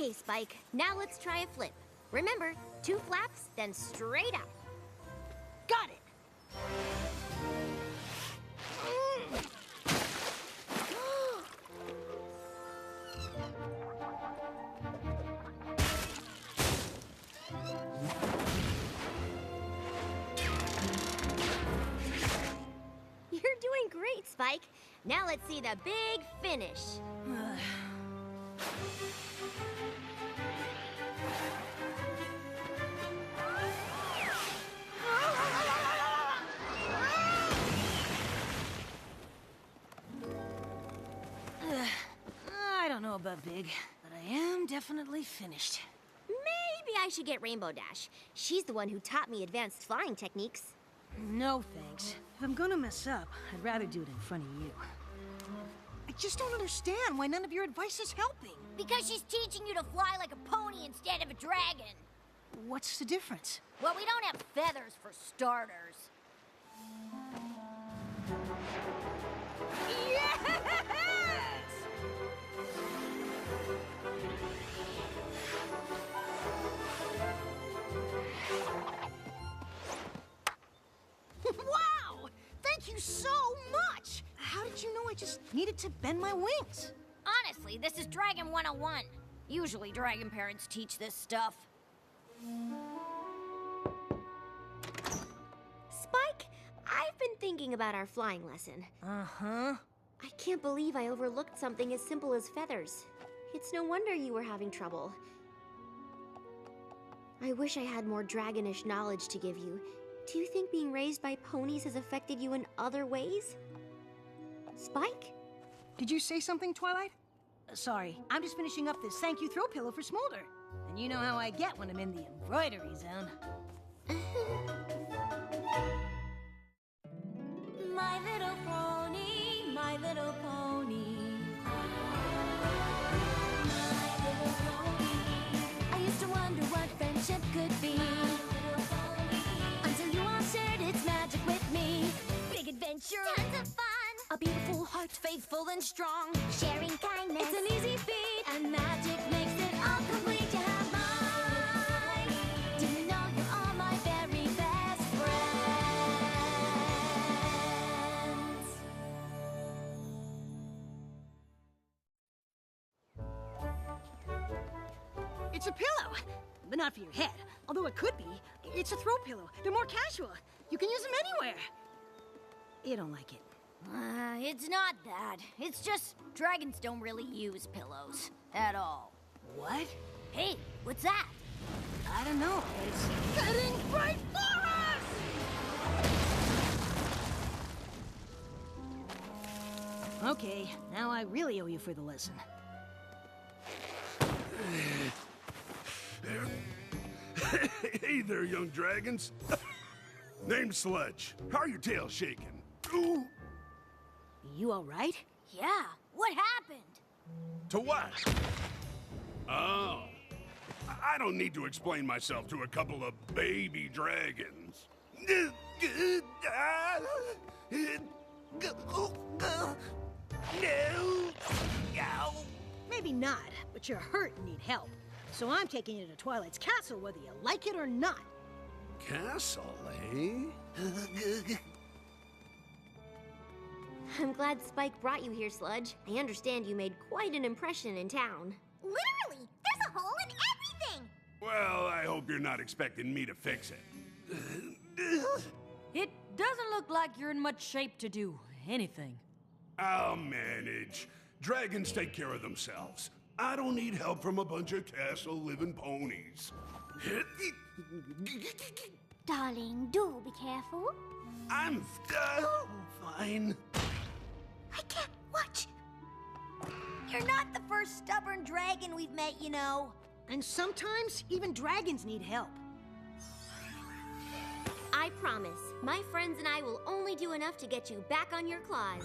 Okay, Spike, now let's try a flip. Remember, 2 flaps, then straight up. Got it! You're doing great, Spike. Now let's see the big finish. I don't know about big, but I am definitely finished. Maybe I should get Rainbow Dash. She's the one who taught me advanced flying techniques. No thanks. If I'm gonna mess up, I'd rather do it in front of you. I just don't understand why none of your advice is helping. Because she's teaching you to fly like a pony instead of a dragon. What's the difference? Well, we don't have feathers for starters. Yes! Wow! Thank you so much! How did you know I just needed to bend my wings? Honestly, this is Dragon 101. Usually dragon parents teach this stuff. Spike, I've been thinking about our flying lesson. Uh-huh. I can't believe I overlooked something as simple as feathers. It's no wonder you were having trouble. I wish I had more dragonish knowledge to give you. Do you think being raised by ponies has affected you in other ways? Spike? Did you say something, Twilight? Sorry, I'm just finishing up this thank you throw pillow for Smolder. And you know how I get when I'm in the embroidery zone. My little pony, my little pony. My little pony. I used to wonder what friendship could be. Until you all shared its magic with me. Big adventure, tons of fun. A beautiful heart, faithful and strong. Sharing kindness, it's an easy feat. And magic makes it all complete. You have mine. Do you know you're all my very best friends. It's a pillow, but not for your head. Although it could be. It's a throw pillow. They're more casual. You can use them anywhere. You don't like it. It's not that. It's just dragons don't really use pillows at all. What? Hey, what's that? I don't know, but it's heading right for us! Okay, now I really owe you for the lesson. Hey there, young dragons. Name's Sledge. How are your tails shaking? Ooh. You all right? Yeah, what happened? To what? Oh. I don't need to explain myself to a couple of baby dragons. No. Maybe not, but you're hurt and need help. So I'm taking you to Twilight's castle whether you like it or not. Castle, eh? I'm glad Spike brought you here, Sludge. I understand you made quite an impression in town. Literally, there's a hole in everything! Well, I hope you're not expecting me to fix it. It doesn't look like you're in much shape to do anything. I'll manage. Dragons take care of themselves. I don't need help from a bunch of castle-living ponies. Darling, do be careful. I'm fine. I can't watch. You're not the first stubborn dragon we've met, you know. And sometimes even dragons need help. I promise, my friends and I will only do enough to get you back on your claws.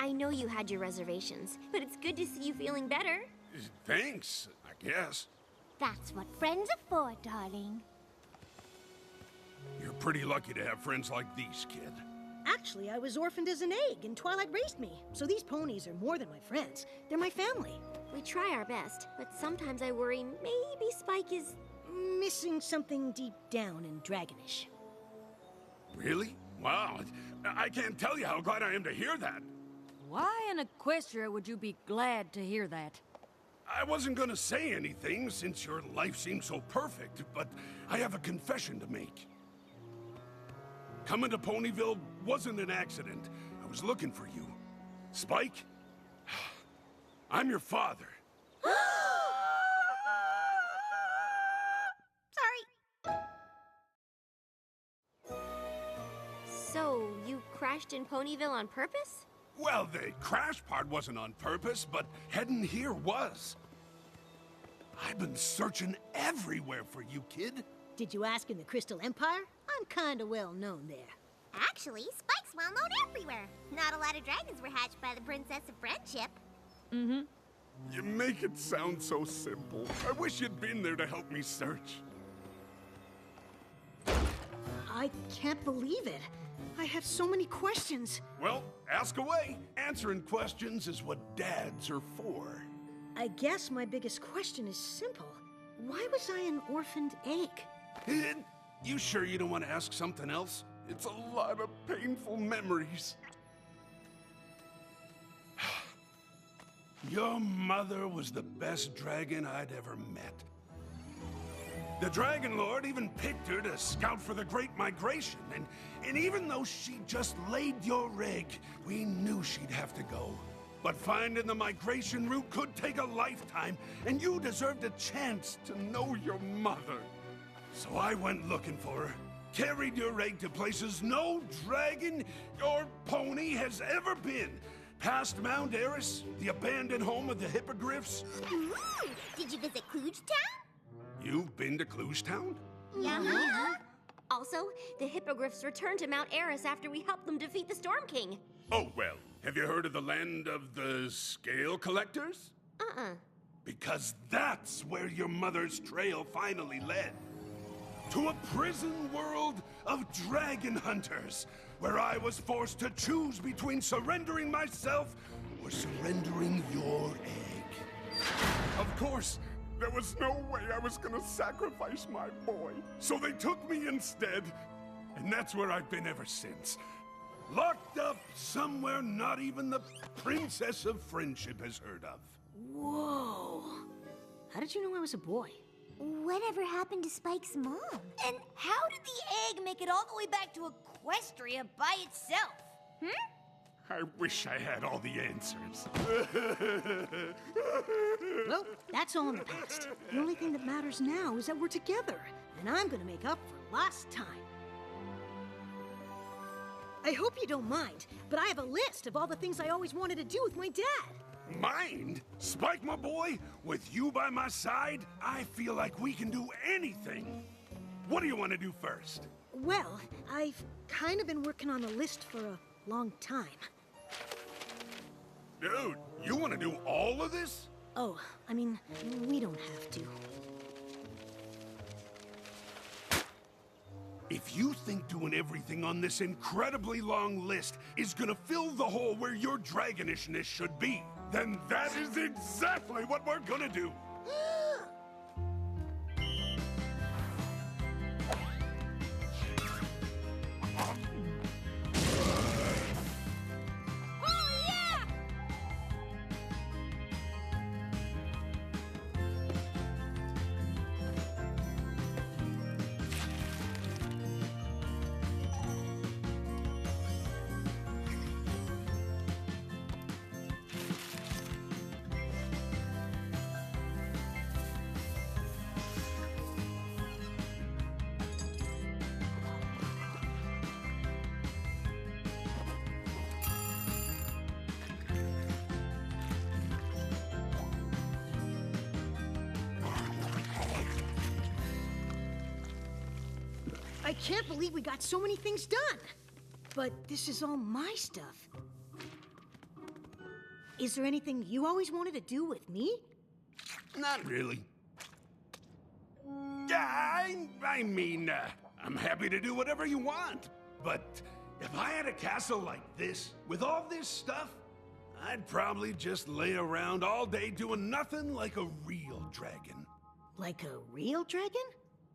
I know you had your reservations, but it's good to see you feeling better. Thanks, I guess. That's what friends are for, darling. You're pretty lucky to have friends like these, kid. Actually, I was orphaned as an egg, and Twilight raised me. So these ponies are more than my friends. They're my family. We try our best, but sometimes I worry maybe Spike is... Missing something deep down and dragonish. Really? Wow, I can't tell you how glad I am to hear that. Why in Equestria would you be glad to hear that? I wasn't gonna say anything since your life seems so perfect, but I have a confession to make. Coming to Ponyville wasn't an accident. I was looking for you. Spike, I'm your father. Sorry. So, you crashed in Ponyville on purpose? Well, the crash part wasn't on purpose, but heading here was. I've been searching everywhere for you, kid. Did you ask in the Crystal Empire? I'm kinda well known there. Actually, Spike's well known everywhere. Not a lot of dragons were hatched by the Princess of Friendship. Mm-hmm. You make it sound so simple. I wish you'd been there to help me search. I can't believe it. I have so many questions. Well, ask away. Answering questions is what dads are for. I guess my biggest question is simple. Why was I an orphaned egg? You sure you don't want to ask something else? It's a lot of painful memories. Your mother was the best dragon I'd ever met. The Dragon Lord even picked her to scout for the Great Migration, and even though she just laid your egg, we knew she'd have to go. But finding the migration route could take a lifetime, and you deserved a chance to know your mother. So I went looking for her, carried your egg to places no dragon or pony has ever been. Past Mount Eris, the abandoned home of the hippogriffs. Ooh, did you visit Klugetown? You've been to Klugetown? Yeah. Also, the hippogriffs returned to Mount Eris after we helped them defeat the Storm King. Oh, well, have you heard of the land of the scale collectors? Because that's where your mother's trail finally led. To a prison world of dragon hunters, where I was forced to choose between surrendering myself or surrendering your egg. Of course, there was no way I was gonna sacrifice my boy, so they took me instead, and that's where I've been ever since. Locked up somewhere not even the Princess of Friendship has heard of. Whoa. How did you know I was a boy? Whatever happened to Spike's mom? And how did the egg make it all the way back to Equestria by itself? I wish I had all the answers. Well, that's all in the past. The only thing that matters now is that we're together, and I'm gonna make up for lost time. I hope you don't mind, but I have a list of all the things I always wanted to do with my dad. Mind? Spike, my boy, with you by my side, I feel like we can do anything. What do you want to do first? Well, I've kind of been working on a list for a long time. Dude, you want to do all of this? Oh, I mean, we don't have to. If you think doing everything on this incredibly long list is gonna fill the hole where your dragonishness should be, then that is exactly what we're gonna do. I can't believe we got so many things done. But this is all my stuff. Is there anything you always wanted to do with me? Not really. Yeah, I mean, I'm happy to do whatever you want. But if I had a castle like this, with all this stuff, I'd probably just lay around all day doing nothing like a real dragon. Like a real dragon?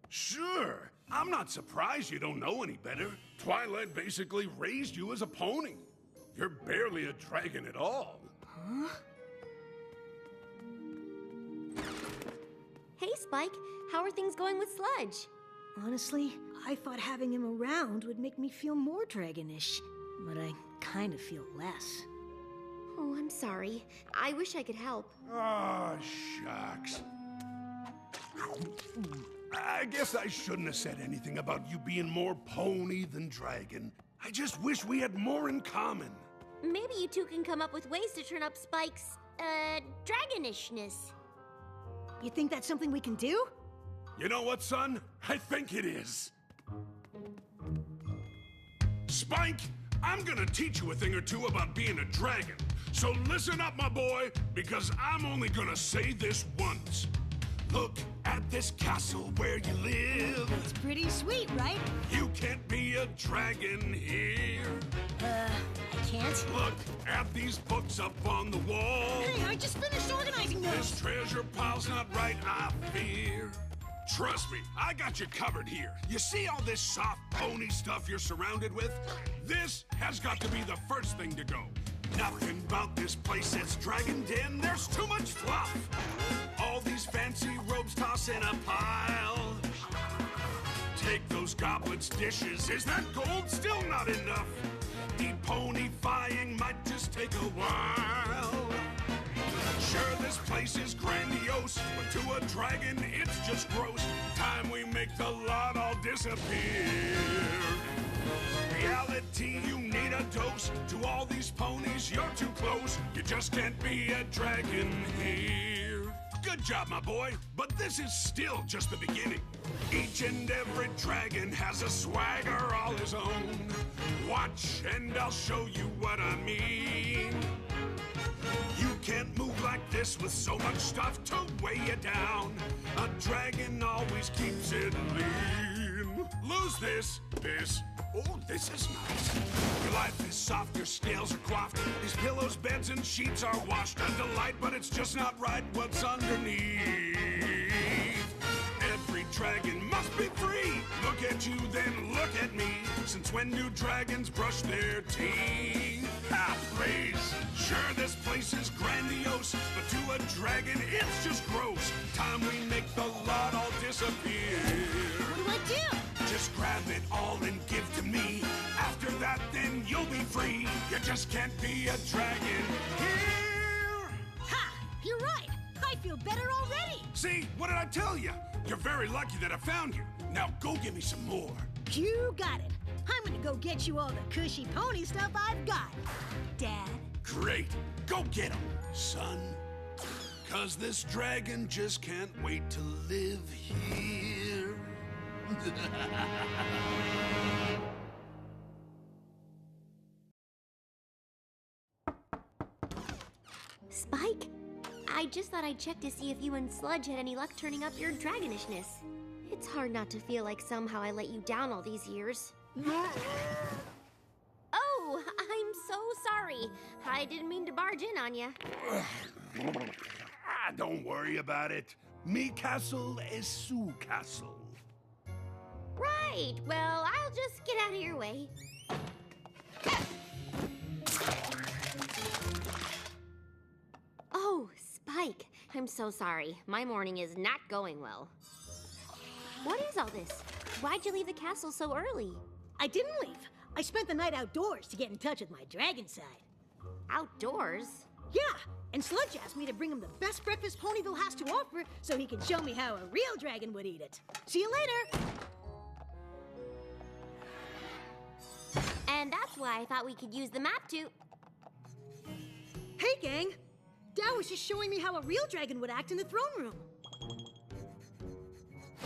Sure. I'm not surprised you don't know any better. Twilight basically raised you as a pony. You're barely a dragon at all. Huh? Hey, Spike. How are things going with Sludge? Honestly, I thought having him around would make me feel more dragonish. But I kind of feel less. Oh, I'm sorry. I wish I could help. Oh, shucks. I guess I shouldn't have said anything about you being more pony than dragon. I just wish we had more in common. Maybe you two can come up with ways to turn up Spike's, dragonishness. You think that's something we can do? You know what, son? I think it is. Spike, I'm gonna teach you a thing or two about being a dragon. So listen up, my boy, because I'm only gonna say this once. Look at this castle where you live. It's pretty sweet, right? You can't be a dragon here. I can't. Look at these books up on the wall. Hey, I just finished organizing those. This treasure pile's not right, I fear. Trust me, I got you covered here. You see all this soft pony stuff you're surrounded with? This has got to be the first thing to go. Nothing about this place that's Dragon Den. There's too much fluff. All these fancy robes tossed in a pile. Take those goblets, dishes. Is that gold still not enough? Deponifying might just take a while. Sure, this place is grandiose, but to a dragon, it's just gross. Time we make the lot all disappear. Reality, you need a dose. To all these ponies, you're too close. You just can't be a dragon here. Good job, my boy, but this is still just the beginning. Each and every dragon has a swagger all his own. Watch, and I'll show you what I mean. You can't move like this with so much stuff to weigh you down. A dragon always keeps it lean. Lose this. Oh, this is nice. Your life is soft, your scales are coiffed. These pillows, beds, and sheets are washed. A delight, but it's just not right what's underneath. Every dragon must be free. Look at you, then look at me. Since when do dragons brush their teeth? Ah, please. Sure, this place is grandiose, but to a dragon, it's just gross. Time we make the lot all disappear. What do I do? Just grab it all and give to me. After that, then you'll be free. You just can't be a dragon here. Ha! You're right. I feel better already. See, what did I tell you? You're very lucky that I found you. Now go get me some more. You got it. I'm gonna go get you all the cushy pony stuff I've got, Dad. Great. Go get 'em, son. 'Cause this dragon just can't wait to live here. Spike? I just thought I'd check to see if you and Sludge had any luck turning up your dragonishness. It's hard not to feel like somehow I let you down all these years. Oh, I'm so sorry. I didn't mean to barge in on you. Don't worry about it. Me castle is su castle. Right. Well, I'll just get out of your way. Oh, Spike. I'm so sorry. My morning is not going well. What is all this? Why'd you leave the castle so early? I didn't leave. I spent the night outdoors to get in touch with my dragon side. Outdoors? Yeah, and Sludge asked me to bring him the best breakfast Ponyville has to offer so he can show me how a real dragon would eat it. See you later! And that's why I thought we could use the map to... Hey, gang! Dad was just showing me how a real dragon would act in the throne room.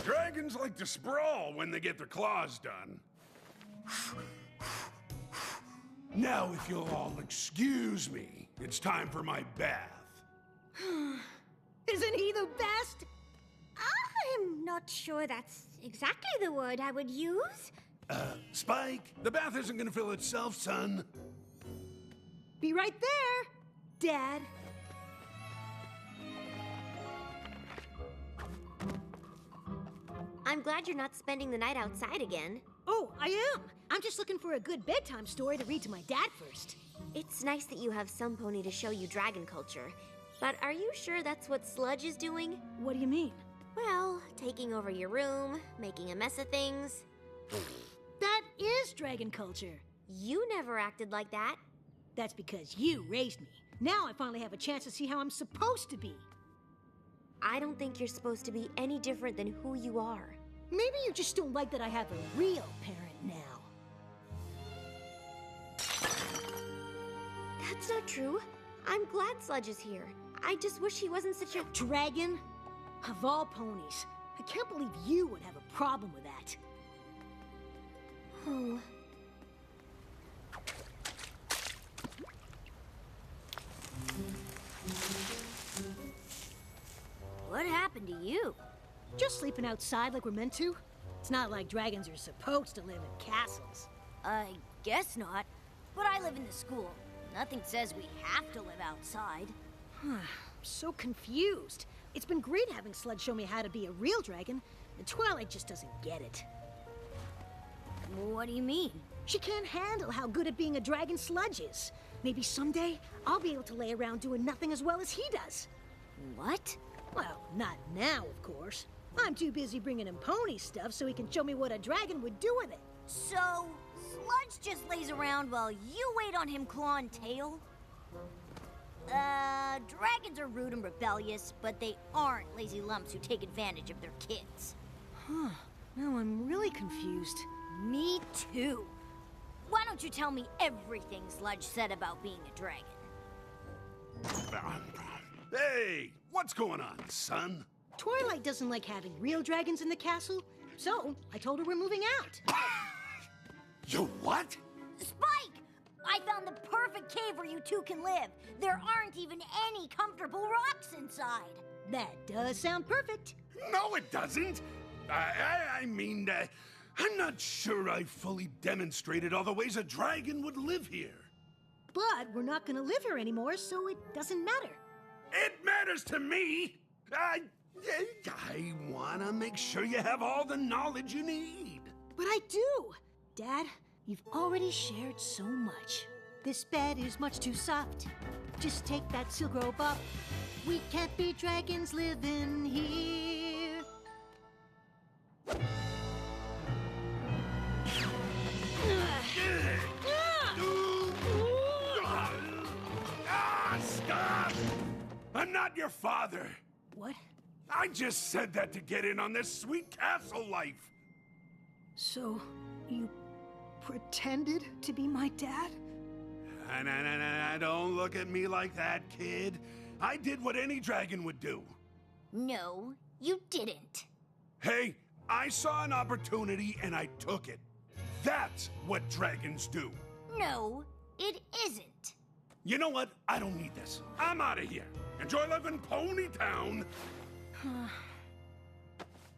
Dragons like to sprawl when they get their claws done. Now, if you'll all excuse me, it's time for my bath. Isn't he the best? I'm not sure that's exactly the word I would use. Spike, the bath isn't gonna fill itself, son. Be right there, Dad. I'm glad you're not spending the night outside again. Oh, I am. I'm just looking for a good bedtime story to read to my dad first. It's nice that you have some pony to show you dragon culture. But are you sure that's what Sludge is doing? What do you mean? Well, taking over your room, making a mess of things. That is dragon culture. You never acted like that. That's because you raised me. Now I finally have a chance to see how I'm supposed to be. I don't think you're supposed to be any different than who you are. Maybe you just don't like that I have a real parent now. That's not true. I'm glad Sludge is here. I just wish he wasn't such a... Dragon? Of all ponies, I can't believe you would have a problem with that. Oh. What happened to you? Just sleeping outside like we're meant to? It's not like dragons are supposed to live in castles. I guess not. But I live in the school. Nothing says we have to live outside. I'm so confused. It's been great having Sludge show me how to be a real dragon, and Twilight just doesn't get it. What do you mean? She can't handle how good at being a dragon Sludge is. Maybe someday I'll be able to lay around doing nothing as well as he does. What? Well, not now, of course. I'm too busy bringing him pony stuff so he can show me what a dragon would do with it. So, Sludge just lays around while you wait on him clawing tail? Dragons are rude and rebellious, but they aren't lazy lumps who take advantage of their kids. Huh. Now I'm really confused. Me too. Why don't you tell me everything Sludge said about being a dragon? Hey, what's going on, son? Twilight doesn't like having real dragons in the castle, so I told her we're moving out. You what? Spike! I found the perfect cave where you two can live. There aren't even any comfortable rocks inside. That does sound perfect. No, it doesn't. I mean, I'm not sure I fully demonstrated all the ways a dragon would live here. But we're not gonna live here anymore, so it doesn't matter. It matters to me. I want to make sure you have all the knowledge you need. But I do. Dad, you've already shared so much. This bed is much too soft. Just take that silk rope up. We can't be dragons living here. Stop! I'm not your father. What? I just said that to get in on this sweet castle life. So, you pretended to be my dad? Don't look at me like that, kid. I did what any dragon would do. No, you didn't. Hey, I saw an opportunity and I took it. That's what dragons do. No, it isn't. You know what? I don't need this. I'm out of here. Enjoy living Ponytown.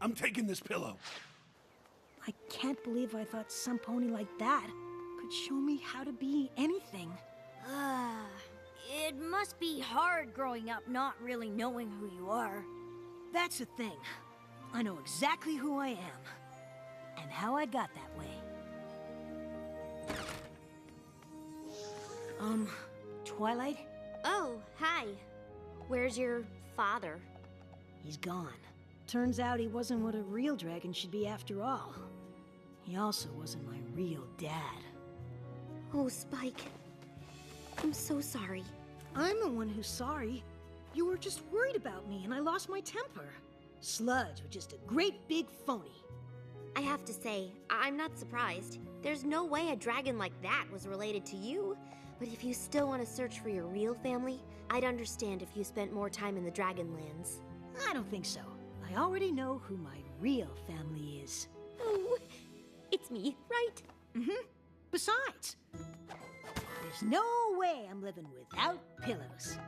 I'm taking this pillow. I can't believe I thought some pony like that could show me how to be anything. It must be hard growing up not really knowing who you are. That's the thing. I know exactly who I am and how I got that way. Twilight? Oh, hi. Where's your father? He's gone. Turns out he wasn't what a real dragon should be after all. He also wasn't my real dad. Oh, Spike. I'm so sorry. I'm the one who's sorry. You were just worried about me and I lost my temper. Sludge was just a great big phony. I have to say, I'm not surprised. There's no way a dragon like that was related to you. But if you still want to search for your real family, I'd understand if you spent more time in the Dragonlands. I don't think so. I already know who my real family is. Oh, it's me, right? Mm-hmm. Besides, there's no way I'm living without pillows.